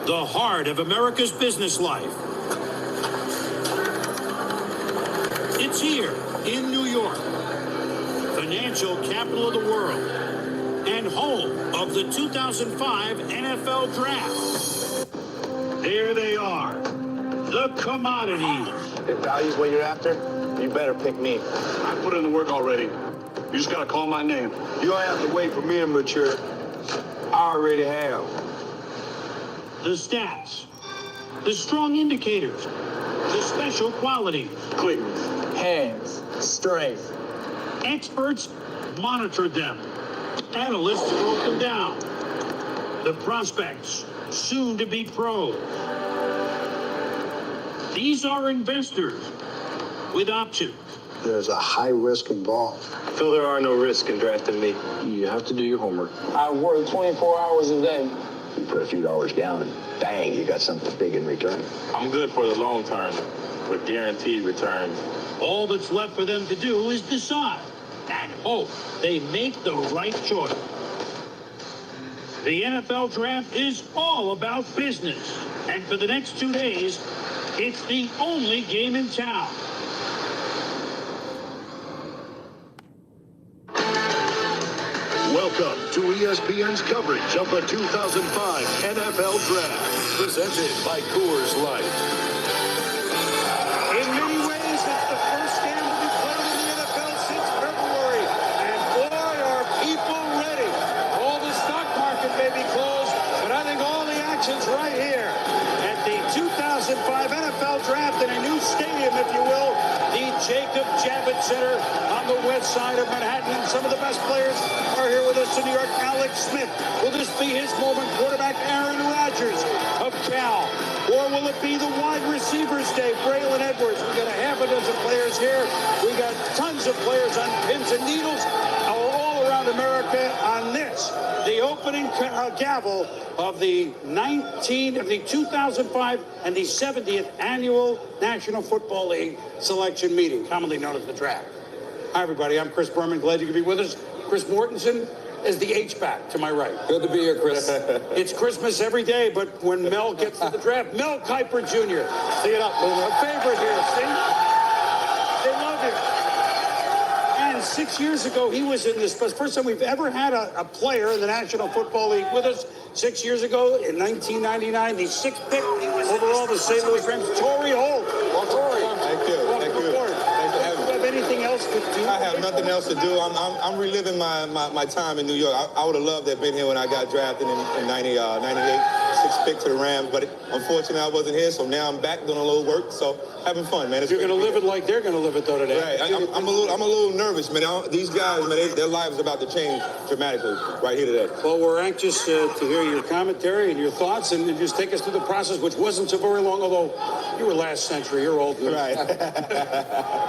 the heart of America's business life. It's here in New York, financial capital of the world, and home of the 2005 NFL Draft. There they are, the commodities. If value's what you're after, you better pick me. I put in the work already. You just gotta call my name. You don't have to wait for me to mature. I already have. The stats, the strong indicators, the special qualities. Click. Hands, strength. Experts monitored them. Analysts broke them down. The prospects, soon to be pros. These are investors with options. There's a high risk involved. Phil, there are no risks in drafting me. You have to do your homework. I work 24 hours a day. You put a few dollars down and bang, you got something big in return. I'm good for the long term, with guaranteed returns. All that's left for them to do is decide and hope they make the right choice. The NFL Draft is all about business. And for the next 2 days, it's the only game in town. Welcome to ESPN's coverage of the 2005 NFL Draft, presented by Coors Light. In many ways, it's the first game to be played in the NFL since February. And boy, are people ready. All the stock market may be closed, but I think all the action's right here at the 2005 NFL Draft in a new stadium, if you will, the Jacob Javits Center on the west side of Manhattan. And some of the best players are here with us in New York. Alex Smith. Will this be his moment? Quarterback Aaron Rodgers of Cal. Or will it be the wide receivers day? Braylon Edwards. We got a half a dozen players here. We got tons of players on pins and needles all around America on this, the opening gavel of the 2005 and the 70th annual National Football League selection meeting, commonly known as the draft. Hi, everybody. I'm Chris Berman. Glad you could be with us. Chris Mortensen is the H-back to my right. Good to be here, Chris. It's Christmas every day, but when Mel gets to the draft, Mel Kiper Jr. See it up, a favorite here. See? They love him. And 6 years ago, he was in this first time we've ever had a player in the National Football League with us. 6 years ago, in 1999, the sixth pick overall, the St. Louis Rams, Torrey Holt. Well, Torrey. Thank you. Thank you. Thanks for having me. Do you have anything else to do? I have nothing else to do. I'm reliving my time in New York. I would have loved to have been here when I got drafted in 98. Sixth pick to the Rams, but unfortunately I wasn't here, so now I'm back doing a little work, so having fun, man. You're going to live it like they're going to live it, though, today. Right. I'm a little nervous, man. These guys, man, their lives are about to change dramatically right here today. Well, we're anxious to hear your commentary and your thoughts, and just take us through the process, which wasn't so very long, although you were last century. You're old news. Right.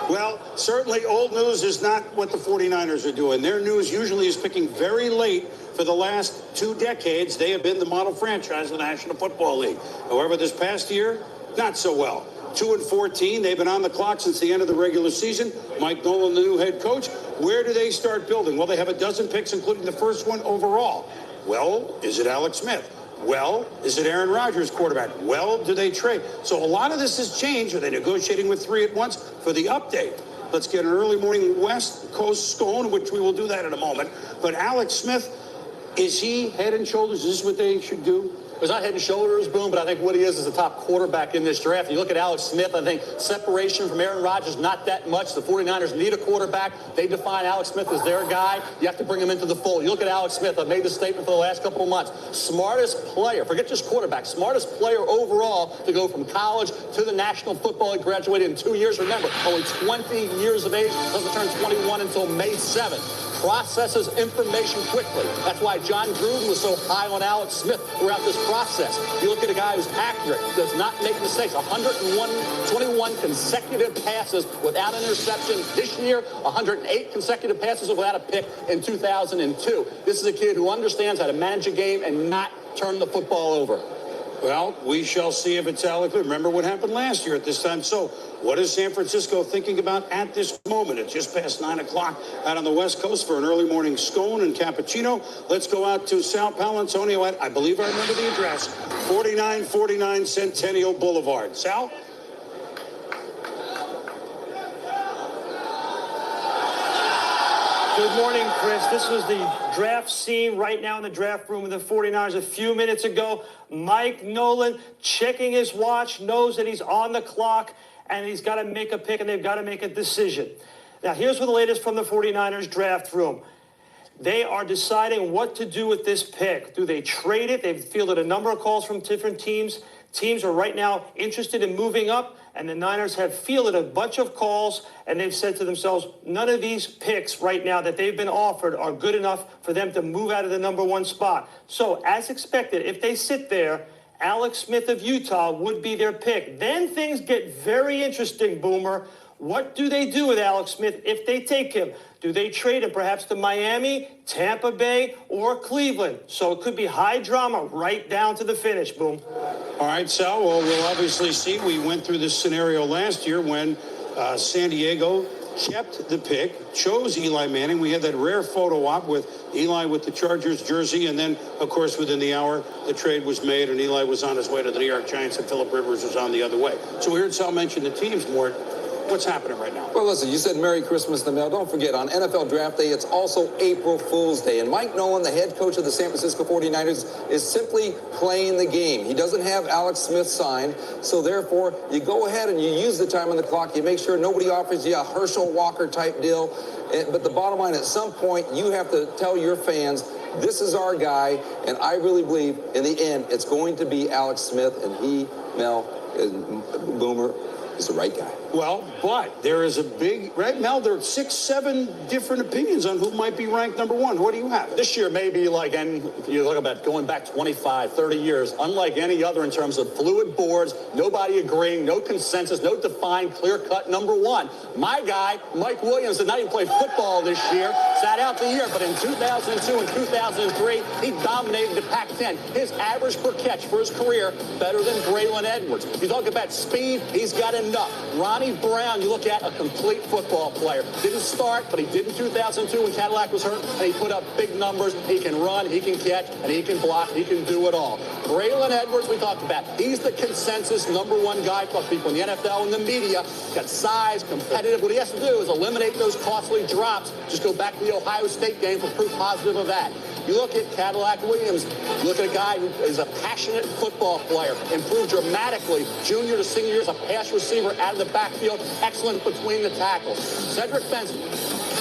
Well, certainly old news is not what the 49ers are doing. Their news usually is picking very late. For the last 2 decades, they have been the model franchise of the National Football League. However, this past year, not so well. 2-14, they've been on the clock since the end of the regular season. Mike Nolan, the new head coach. Where do they start building? Well, they have a dozen picks, including the first one overall. Well, is it Alex Smith? Well, is it Aaron Rodgers, quarterback? Well, do they trade? So a lot of this has changed. Are they negotiating with 3 at once? For the update, let's get an early morning West Coast scone, which we will do that in a moment. But Alex Smith, is he head and shoulders? Is this what they should do? He's not head and shoulders, Boom, but I think what he is the top quarterback in this draft. You look at Alex Smith, I think separation from Aaron Rodgers, not that much. The 49ers need a quarterback. They define Alex Smith as their guy. You have to bring him into the fold. You look at Alex Smith, I've made this statement for the last couple of months. Smartest player, forget just quarterback, smartest player overall to go from college to the National Football League, graduated in 2 years. Remember, only 20 years of age, doesn't turn 21 until May 7th. Processes information quickly. That's why John Gruden was so high on Alex Smith throughout this process. You look at a guy who's accurate, does not make mistakes. 21 consecutive passes without an interception this year, 108 consecutive passes without a pick in 2002. This is a kid who understands how to manage a game and not turn the football over. Well, we shall see if it's Alex. Remember what happened last year at this time. So what is San Francisco thinking about at this moment? It's just past 9 o'clock out on the West Coast for an early morning scone and cappuccino. Let's go out to Sal Palantonio at, I believe I remember the address, 4949 Centennial Boulevard. Sal? Good morning, Chris. This was the draft scene right now in the draft room of the 49ers a few minutes ago. Mike Nolan checking his watch, knows that he's on the clock, and he's got to make a pick, and they've got to make a decision. Now, here's what the latest from the 49ers draft room. They are deciding what to do with this pick. Do they trade it? They've fielded a number of calls from different teams. Teams are right now interested in moving up, and the Niners have fielded a bunch of calls, and they've said to themselves, none of these picks right now that they've been offered are good enough for them to move out of the number one spot. So, as expected, if they sit there, Alex Smith of Utah would be their pick. Then things get very interesting, Boomer. What do they do with Alex Smith if they take him? Do they trade him perhaps to Miami, Tampa Bay, or Cleveland? So it could be high drama right down to the finish, Boom. All right, Sal, well, we'll obviously see. We went through this scenario last year when San Diego kept the pick, chose Eli Manning. We had that rare photo op with Eli with the Chargers jersey, and then, of course, within the hour, the trade was made, and Eli was on his way to the New York Giants, and Phillip Rivers was on the other way. So we heard Sal mention the teams more. What's happening right now? Well, listen, you said Merry Christmas to Mel. Don't forget, on NFL Draft Day, it's also April Fool's Day. And Mike Nolan, the head coach of the San Francisco 49ers, is simply playing the game. He doesn't have Alex Smith signed, so therefore, you go ahead and you use the time on the clock. You make sure nobody offers you a Herschel Walker type deal. But the bottom line, at some point, you have to tell your fans, this is our guy, and I really believe, in the end, it's going to be Alex Smith, and he, Mel, and Boomer, is the right guy. Well, but there is a big, right, Mel, there are 6, 7 different opinions on who might be ranked number one. What do you have? This year may be like, and you look about going back 25, 30 years, unlike any other in terms of fluid boards, nobody agreeing, no consensus, no defined, clear-cut number one. My guy, Mike Williams, did not even play football this year, sat out the year, but in 2002 and 2003, he dominated the Pac-10. His average per catch for his career, better than Braylon Edwards. You talk about speed, he's got enough. Ronnie Brown, you look at a complete football player. Didn't start, but he did in 2002 when Cadillac was hurt, and he put up big numbers. He can run, he can catch, and he can block. He can do it all. Braylon Edwards, we talked about. He's the consensus number one guy for people in the NFL and the media. Got size, competitive. What he has to do is eliminate those costly drops. Just go back to the Ohio State game for proof positive of that. You look at Cadillac Williams, you look at a guy who is a passionate football player, improved dramatically, junior to senior year as a pass receiver out of the backfield, excellent between the tackles. Cedric Benson,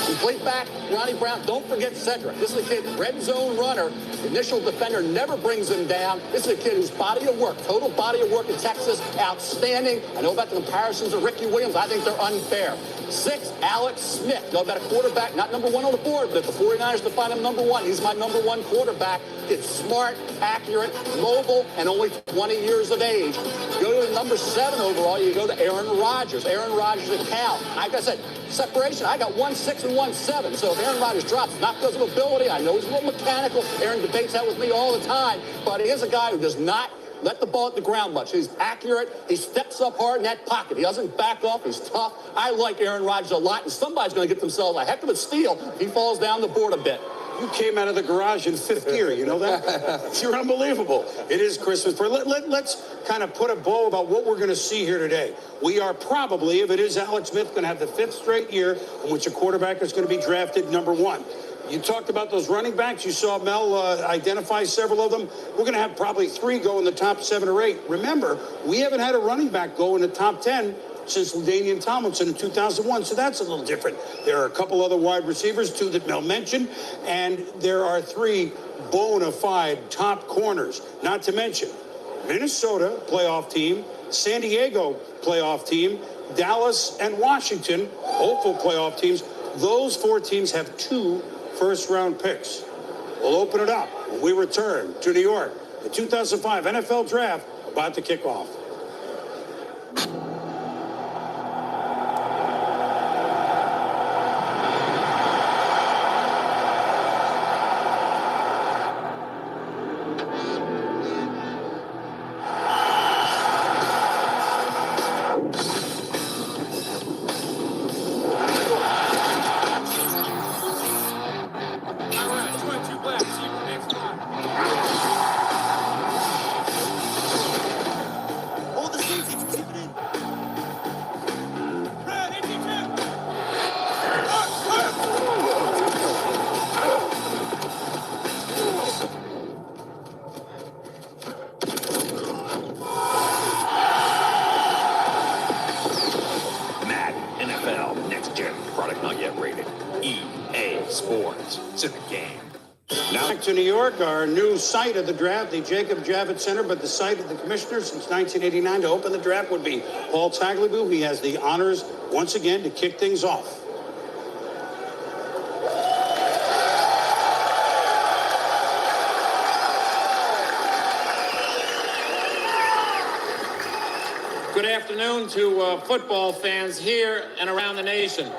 complete back, Ronnie Brown, don't forget Cedric. This is a kid, red zone runner, initial defender, never brings him down. This is a kid whose body of work, total body of work in Texas, outstanding. I know about the comparisons of Ricky Williams. I think they're unfair. 6, Alex Smith. Know about a quarterback, not number one on the board, but if the 49ers define him number one, he's my number one quarterback. It's smart, accurate, mobile, and only 20 years of age. Go to the number 7 overall, you go to Aaron Rodgers. Aaron Rodgers at Cal. Like I said, separation, I got 1.6 and 1.7. So if Aaron Rodgers drops, not because of ability, I know he's a little mechanical. Aaron debates that with me all the time, but he is a guy who does not let the ball at the ground much. He's accurate. He steps up hard in that pocket. He doesn't back off. He's tough. I like Aaron Rodgers a lot, and somebody's going to get themselves a heck of a steal if he falls down the board a bit. You came out of the garage in 5th gear, you know that? You're unbelievable. It is Christmas. Let's kind of put a bow about what we're going to see here today. We are probably, if it is Alex Smith, going to have the 5th straight year in which a quarterback is going to be drafted number one. You talked about those running backs. You saw Mel identify several of them. We're going to have probably 3 go in the top 7 or 8. Remember, we haven't had a running back go in the top 10 since LaDainian Tomlinson in 2001, so that's a little different. There are a couple other wide receivers, 2 that Mel mentioned, and there are 3 bona fide top corners, not to mention Minnesota playoff team, San Diego playoff team, Dallas and Washington, hopeful playoff teams. Those 4 teams have 2 first-round picks. We'll open it up when we return to New York. The 2005 NFL Draft about to kick off. in the game. Now back to New York, our new site of the draft, the Jacob Javits Center, but the site of the commissioner since 1989 to open the draft would be Paul Tagliabue. He has the honors once again to kick things off. Good afternoon to football fans here and around the nation.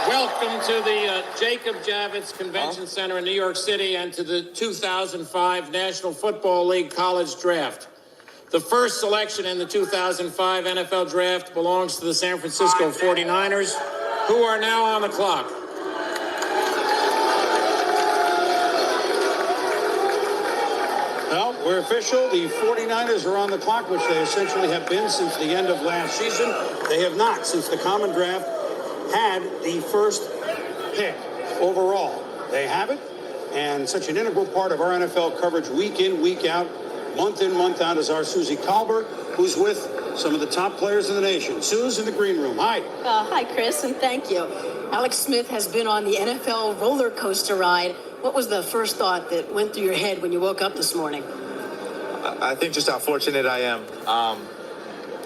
Welcome to the Jacob Javits Convention Center in New York City and to the 2005 National Football League College Draft. The first selection in the 2005 NFL Draft belongs to the San Francisco 49ers, who are now on the clock. Well, we're official. The 49ers are on the clock, which they essentially have been since the end of last season. They have not, since the common draft, had the first pick overall. They have it, and such an integral part of our NFL coverage week in, week out, month in, month out is our Susie Colbert, who's with some of the top players in the nation. Sue's in the green room. Hi. Hi, Chris, and thank you. Alex Smith has been on the NFL roller coaster ride. What was the first thought that went through your head when you woke up this morning? I think just how fortunate I am.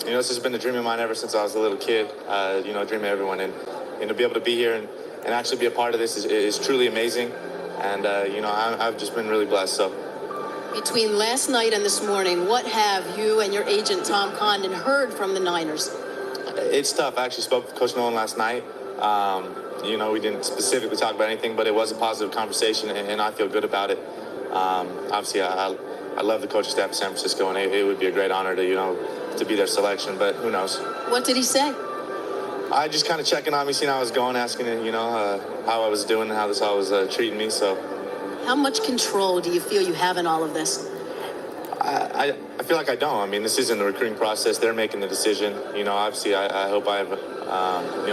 This has been a dream of mine ever since I was a little kid. A dream of everyone. And to be able to be here and actually be a part of this is truly amazing. And, I've just been really blessed. So, Between last night and this morning, what have you and your agent, Tom Condon, heard from the Niners? it's tough. I actually spoke with Coach Nolan last night. We didn't specifically talk about anything, but it was a positive conversation, and I feel good about it. Obviously, I love the coaching staff of San Francisco, and it would be a great honor to be their selection, but who knows? What did he say? I just kind of checking on me, seeing how I was going, asking, how I was doing and how this all was treating me. So, how much control do you feel you have in all of this? I feel like I don't. I mean, this isn't the recruiting process. They're making the decision. Obviously, I hope I've,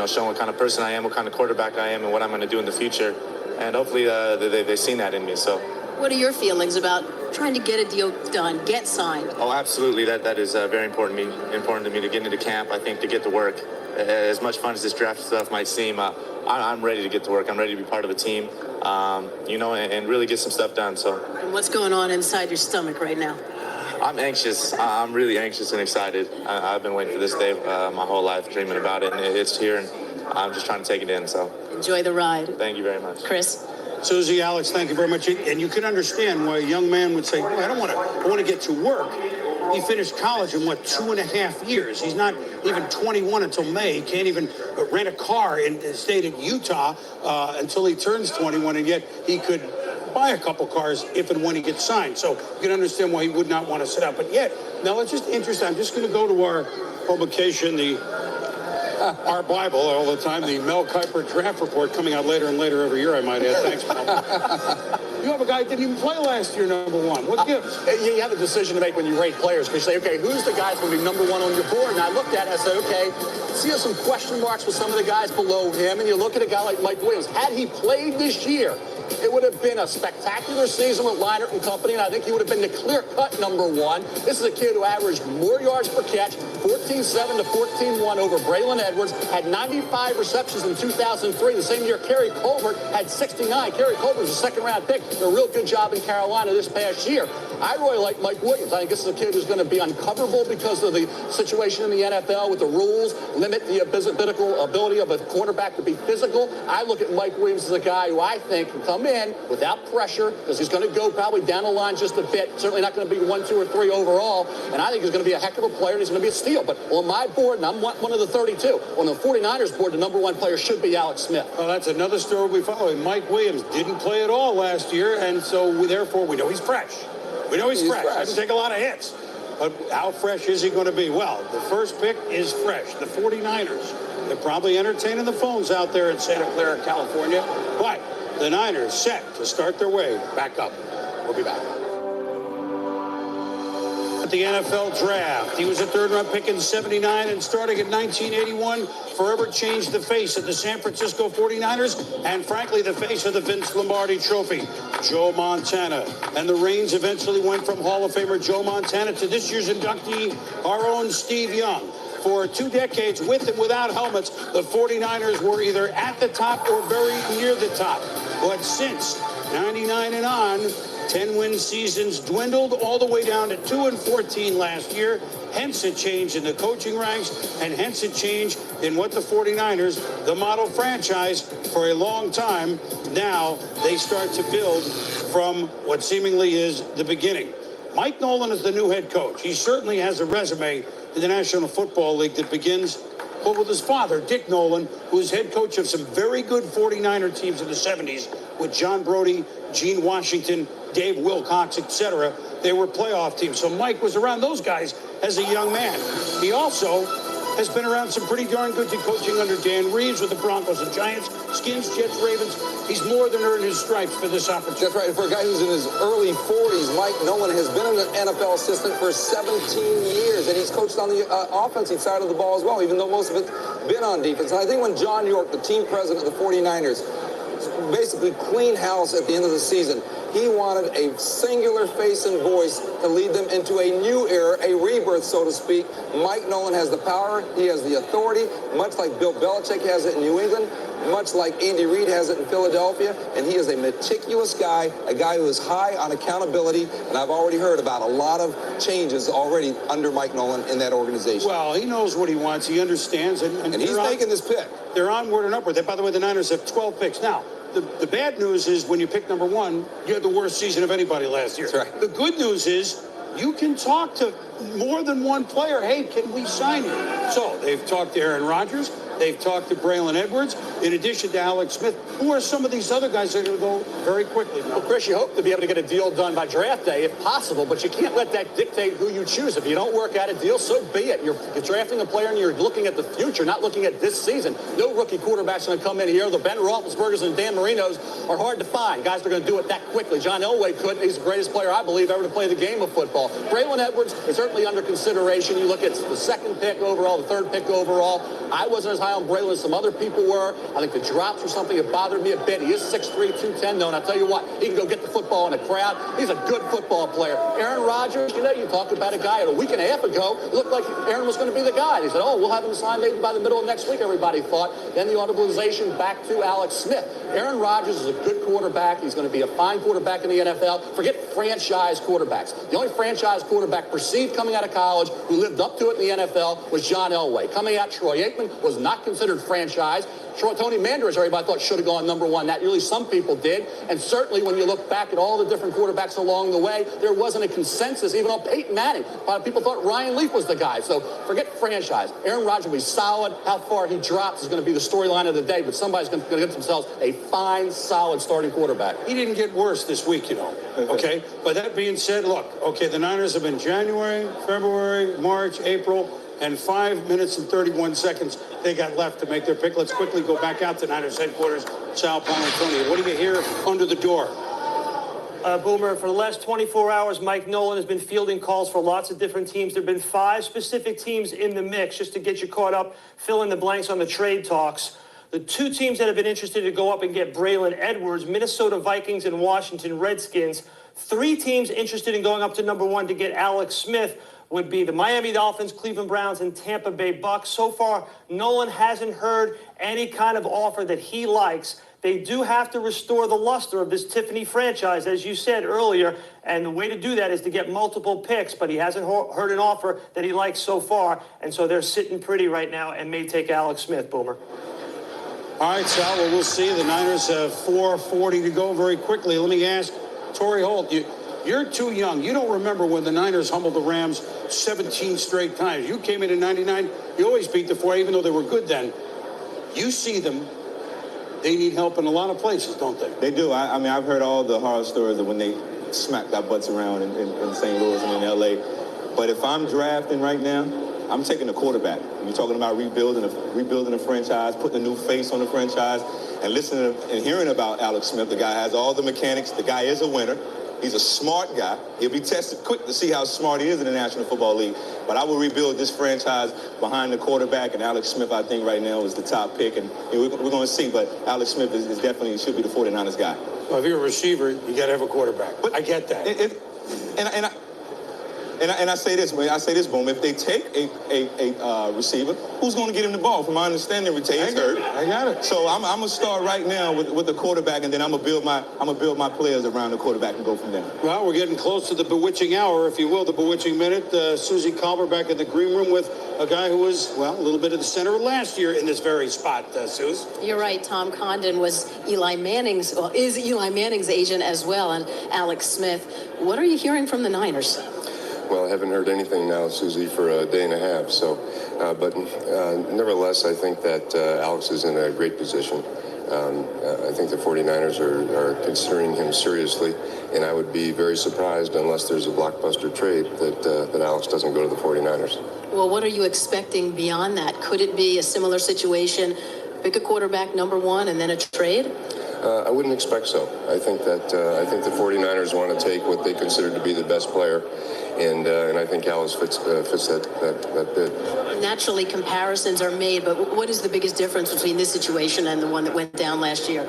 shown what kind of person I am, what kind of quarterback I am, and what I'm going to do in the future. And hopefully they've seen that in me. So, what are your feelings about trying to get a deal done, get signed? Oh, absolutely. That is very important to me to get into camp. I think to get to work. As much fun as this draft stuff might seem, I'm ready to get to work. I'm ready to be part of a team, and really get some stuff done. So. And what's going on inside your stomach right now? I'm anxious. I'm really anxious and excited. I've been waiting for this day my whole life, dreaming about it, and it's here, and I'm just trying to take it in. So. Enjoy the ride. Thank you very much. Chris. Susie, Alex, thank you very much. And you can understand why a young man would say, I want to get to work. He finished college in, 2.5 years? He's not even 21 until May. He can't even rent a car and stay in Utah until he turns 21, and yet he could buy a couple cars if and when he gets signed. So you can understand why he would not want to sit out. But yet, now it's just interesting. I'm just going to go to our publication, our Bible all the time, the Mel Kiper Draft Report, coming out later and later every year, I might add. Thanks, Mel. You have a guy that didn't even play last year, number one. What gives? You have a decision to make when you rate players, because you say, okay, who's the guy that's going to be number one on your board? And I looked at it and I said, okay, see some question marks with some of the guys below him, and you look at a guy like Mike Williams. Had he played this year, it would have been a spectacular season with Leinart and company, and I think he would have been the clear-cut number one. This is a kid who averaged more yards per catch, 14.7 to 14.1 over Braylon Edwards, had 95 receptions in 2003. The same year, Kerry Colbert had 69. Kerry Colbert was a second-round pick. Did a real good job in Carolina this past year. I really like Mike Williams. I think this is a kid who's going to be uncoverable because of the situation in the NFL with the rules, limit the physical ability of a quarterback to be physical. I look at Mike Williams as a guy who I think can come in without pressure, because he's going to go probably down the line just a bit. Certainly not going to be 1, 2, or 3 overall. And I think he's going to be a heck of a player, and he's going to be a steal. But on my board, and I'm one of the 32, on the 49ers board, the number one player should be Alex Smith. Well, that's another story we follow. Mike Williams didn't play at all last year, and so therefore we know he's fresh. We know he's fresh. Doesn't take a lot of hits. But how fresh is he going to be? Well, the first pick is fresh. The 49ers. They're probably entertaining the phones out there in Santa Clara, California. But the Niners set to start their way back up. We'll be back. At the NFL draft, he was a third-round pick in 79, and starting in 1981, forever changed the face of the San Francisco 49ers and, frankly, the face of the Vince Lombardi Trophy, Joe Montana. And the reins eventually went from Hall of Famer Joe Montana to this year's inductee, our own Steve Young. For 2 decades, with and without helmets, the 49ers were either at the top or very near the top. But since 99 and on, 10-win seasons dwindled all the way down to 2-14 last year. Hence a change in the coaching ranks, and hence a change in what the 49ers, the model franchise for a long time, now they start to build from what seemingly is the beginning. Mike Nolan is the new head coach. He certainly has a resume in the National Football League that begins with his father, Dick Nolan, who was head coach of some very good 49er teams in the 70s with John Brodie, Gene Washington, Dave Wilcox, etc. They were playoff teams. So Mike was around those guys as a young man. He also has been around some pretty darn good coaching under Dan Reeves with the Broncos and Giants, Skins, Jets, Ravens. He's more than earned his stripes for this opportunity. That's right. For a guy who's in his early 40s, Mike Nolan has been an NFL assistant for 17 years, and he's coached on the offensive side of the ball as well, even though most of it's been on defense. And I think when John York, the team president of the 49ers, basically clean house at the end of the season, he wanted a singular face and voice to lead them into a new era, a rebirth, so to speak. Mike Nolan has the power. He has the authority, much like Bill Belichick has it in New England, much like Andy Reid has it in Philadelphia. And he is a meticulous guy, a guy who is high on accountability. And I've already heard about a lot of changes already under Mike Nolan in that organization. Well, he knows what he wants. He understands. And he's taking this pick. They're onward and upward. By the way, the Niners have 12 picks. Now, the bad news is when you pick number one, you had the worst season of anybody last year. That's right. The good news is you can talk to more than one player. Hey, can we sign you? So they've talked to Aaron Rodgers. They've talked to Braylon Edwards, in addition to Alex Smith. Who are some of these other guys that are going to go very quickly? Well, Chris, you hope to be able to get a deal done by draft day if possible, but you can't let that dictate who you choose. If you don't work out a deal, so be it. You're drafting a player and you're looking at the future, not looking at this season. No rookie quarterback's going to come in here. The Ben Roethlisbergers and Dan Marinos are hard to find. Guys are going to do it that quickly. John Elway couldn't. He's the greatest player, I believe, ever to play the game of football. Braylon Edwards is certainly under consideration. You look at the second pick overall, the third pick overall. I wasn't as high on Braylon as some other people were. I think the drops were something that bothered me a bit. He is 6'3", 210, though, and I'll tell you what, he can go get the football in a crowd. He's a good football player. Aaron Rodgers, you talked about a guy a week and a half ago. It looked like Aaron was going to be the guy. He said, we'll have him signed maybe by the middle of next week, everybody thought. Then the audibilization back to Alex Smith. Aaron Rodgers is a good quarterback. He's going to be a fine quarterback in the NFL. Forget franchise quarterbacks. The only franchise quarterback perceived coming out of college who lived up to it in the NFL was John Elway. Coming out, Troy Aikman was not considered franchise. Tony Mandarich, everybody thought should have gone number one. That really some people did. And certainly when you look back at all the different quarterbacks along the way, there wasn't a consensus, even on Peyton Manning. People thought Ryan Leaf was the guy. So forget franchise. Aaron Rodgers will be solid. How far he drops is going to be the storyline of the day. But somebody's going to get themselves a fine, solid starting quarterback. He didn't get worse this week, Okay? But that being said, look, okay, the Niners have been January, February, March, April, and 5 minutes and 31 seconds they got left to make their pick. Let's quickly go back out to Niners headquarters, Sal Panettone. What do you hear under the door? Boomer, for the last 24 hours, Mike Nolan has been fielding calls for lots of different teams. There have been 5 specific teams in the mix, just to get you caught up, fill in the blanks on the trade talks. The 2 teams that have been interested to go up and get Braylon Edwards, Minnesota Vikings and Washington Redskins. 3 teams interested in going up to number 1 to get Alex Smith would be the Miami Dolphins, Cleveland Browns, and Tampa Bay Bucks. So far, Nolan hasn't heard any kind of offer that he likes. They do have to restore the luster of this Tiffany franchise, as you said earlier, and the way to do that is to get multiple picks, but he hasn't heard an offer that he likes so far, and so they're sitting pretty right now and may take Alex Smith, Boomer. All right, Sal, well, we'll see. The Niners have 4:40 to go very quickly. Let me ask Torrey Holt, you're too young. You don't remember when the Niners humbled the Rams 17 straight times. You came in '99. You always beat the 4, even though they were good then. You see them. They need help in a lot of places, don't they? They do. I mean, I've heard all the horror stories of when they smacked our butts around in St. Louis and in L.A. But if I'm drafting right now, I'm taking a quarterback. You're talking about rebuilding a franchise, putting a new face on the franchise, and listening and hearing about Alex Smith. The guy has all the mechanics. The guy is a winner. He's a smart guy. He'll be tested quick to see how smart he is in the National Football League. But I will rebuild this franchise behind the quarterback, and Alex Smith, I think, right now is the top pick. And we're going to see, but Alex Smith is definitely should be the 49ers guy. Well, if you're a receiver, you got to have a quarterback. But I get that. And I say this, Boom. If they take a receiver, who's going to get him the ball? From my understanding, Retay's hurt. I got it. So I'm gonna start right now with the quarterback, and then I'm gonna build my players around the quarterback and go from there. Well, we're getting close to the bewitching hour, if you will, the bewitching minute. Susie Colbert back in the green room with a guy who was, well, a little bit of the center of last year in this very spot, Suze. You're right. Tom Condon is Eli Manning's agent as well, and Alex Smith. What are you hearing from the Niners? Well, I haven't heard anything now, Susie, for a day and a half. So, but nevertheless, I think that Alex is in a great position. I think the 49ers are considering him seriously, and I would be very surprised unless there's a blockbuster trade that Alex doesn't go to the 49ers. Well, what are you expecting beyond that? Could it be a similar situation? Pick a quarterback, number one, and then a trade? I wouldn't expect so. I think the 49ers want to take what they consider to be the best player, and I think Alex fits that bid. Naturally, comparisons are made, but what is the biggest difference between this situation and the one that went down last year?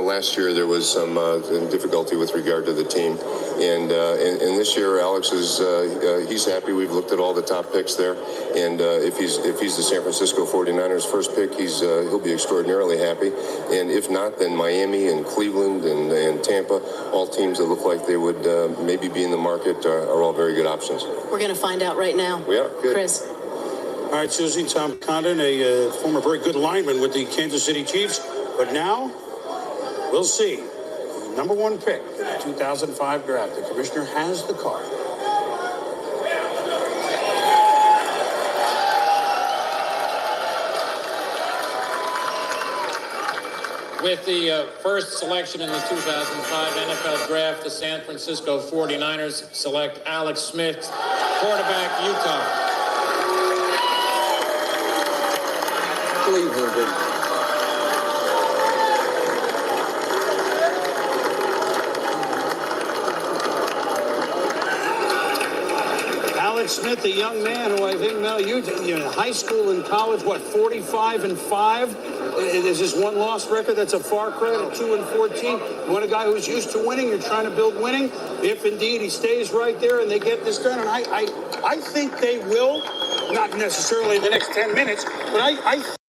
Last year there was some difficulty with regard to the team, and this year Alex is he's happy. We've looked at all the top picks there, and if he's the San Francisco 49ers first pick, he'll be extraordinarily happy. And if not, then Miami and Cleveland and Tampa, all teams that look like they would maybe be in the market, are all very good options. We're going to find out right now. We are. Good. Chris. All right, Susie, Tom Condon, a former very good lineman with the Kansas City Chiefs. But now, we'll see. Number one pick in the 2005 draft. The commissioner has the card. With the first selection in the 2005 NFL draft, the San Francisco 49ers select Alex Smith, quarterback, Utah. Cleveland. Alex Smith, a young man who I think now you know, high school and college, 45-5. There's this one loss record. That's a far cry to 2-14. You want a guy who's used to winning. You're trying to build winning. If indeed he stays right there and they get this done, and I think they will, not necessarily in the next 10 minutes, but I